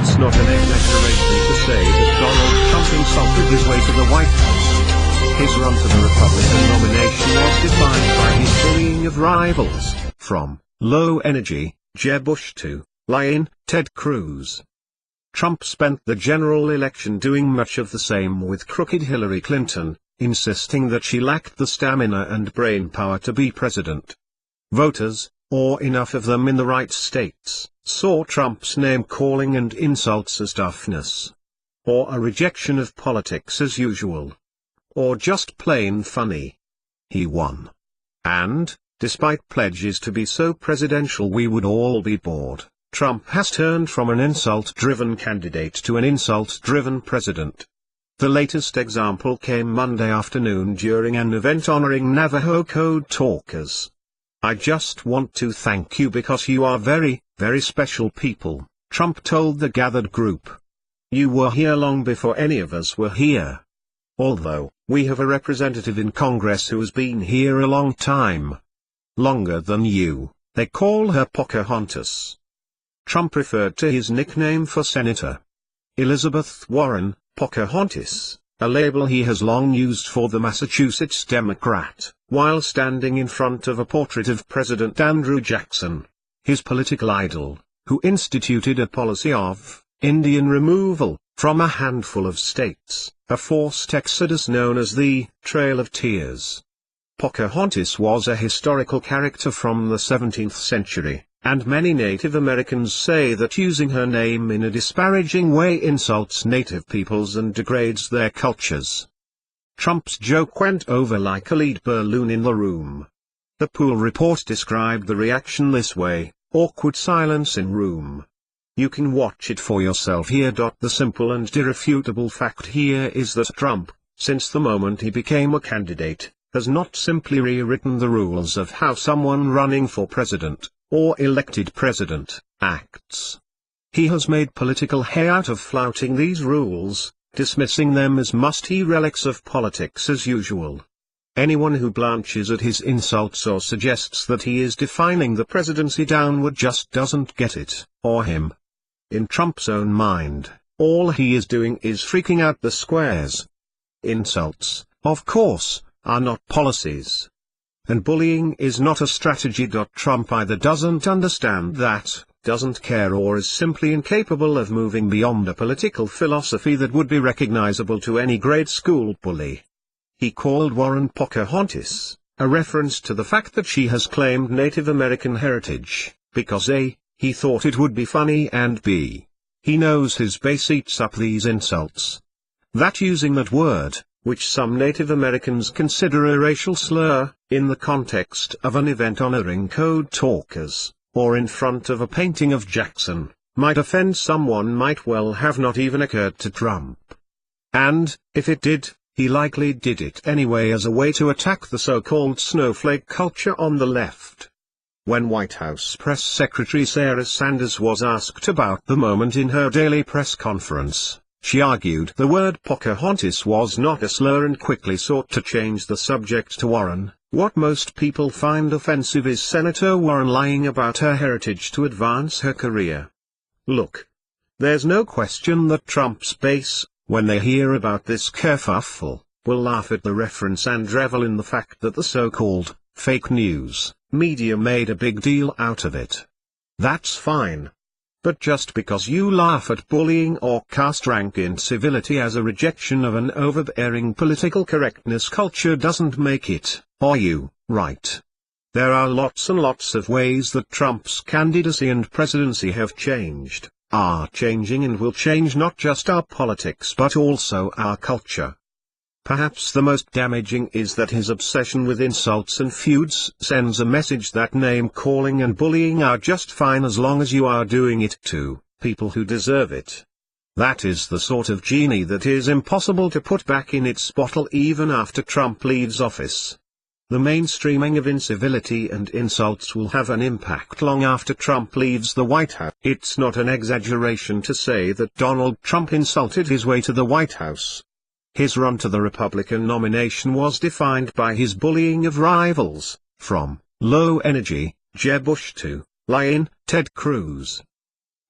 It's not an exaggeration to say that Donald Trump insulted his way to the White House. His run to the Republican nomination was defined by his bullying of rivals, from low energy, Jeb Bush to Lyin, Ted Cruz. Trump spent the general election doing much of the same with crooked Hillary Clinton, insisting that she lacked the stamina and brain power to be president. Voters, or enough of them in the right states, saw Trump's name-calling and insults as toughness, or a rejection of politics as usual, or just plain funny. He won. And, despite pledges to be so presidential we would all be bored, Trump has turned from an insult-driven candidate to an insult-driven president. The latest example came Monday afternoon during an event honoring Navajo code talkers. "I just want to thank you because you are very, very special people," Trump told the gathered group. "You were here long before any of us were here. Although, we have a representative in Congress who has been here a long time. Longer than you." They call her Pocahontas. Trump referred to his nickname for Senator Elizabeth Warren, Pocahontas, a label he has long used for the Massachusetts Democrat, while standing in front of a portrait of President Andrew Jackson, his political idol, who instituted a policy of Indian removal from a handful of states, a forced exodus known as the Trail of Tears. Pocahontas was a historical character from the 17th century, and many Native Americans say that using her name in a disparaging way insults Native peoples and degrades their cultures. Trump's joke went over like a lead balloon in the room. The Pool report described the reaction this way: awkward silence in room. You can watch it for yourself here. The simple and irrefutable fact here is that Trump, since the moment he became a candidate, has not simply rewritten the rules of how someone running for president, or elected president, acts. He has made political hay out of flouting these rules, dismissing them as must-he relics of politics as usual. Anyone who blanches at his insults or suggests that he is defining the presidency downward just doesn't get it, or him. In Trump's own mind, all he is doing is freaking out the squares. Insults, of course, are not policies. And bullying is not a strategy. Trump either doesn't understand that, doesn't care, or is simply incapable of moving beyond a political philosophy that would be recognizable to any grade school bully. He called Warren Pocahontas, a reference to the fact that she has claimed Native American heritage, because A, he thought it would be funny, and B, he knows his base eats up these insults. That using that word, which some Native Americans consider a racial slur, in the context of an event honoring code talkers, or in front of a painting of Jackson, might offend someone might well have not even occurred to Trump. And, if it did, he likely did it anyway as a way to attack the so-called snowflake culture on the left. When White House Press Secretary Sarah Sanders was asked about the moment in her daily press conference, she argued the word Pocahontas was not a slur and quickly sought to change the subject to Warren. What most people find offensive is Senator Warren lying about her heritage to advance her career. Look. There's no question that Trump's base, when they hear about this kerfuffle, will laugh at the reference and revel in the fact that the so-called fake news media made a big deal out of it. That's fine. But just because you laugh at bullying or cast rank incivility as a rejection of an overbearing political correctness culture doesn't make it, or you, right. There are lots and lots of ways that Trump's candidacy and presidency have changed, are changing, and will change not just our politics but also our culture. Perhaps the most damaging is that his obsession with insults and feuds sends a message that name-calling and bullying are just fine as long as you are doing it to people who deserve it. That is the sort of genie that is impossible to put back in its bottle even after Trump leaves office. The mainstreaming of incivility and insults will have an impact long after Trump leaves the White House. It's not an exaggeration to say that Donald Trump insulted his way to the White House. His run to the Republican nomination was defined by his bullying of rivals, from low energy, Jeb Bush to Lyin, Ted Cruz.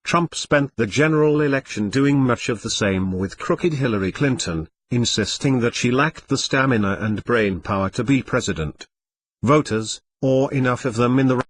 Trump spent the general election doing much of the same with crooked Hillary Clinton, insisting that she lacked the stamina and brain power to be president. Voters, or enough of them in the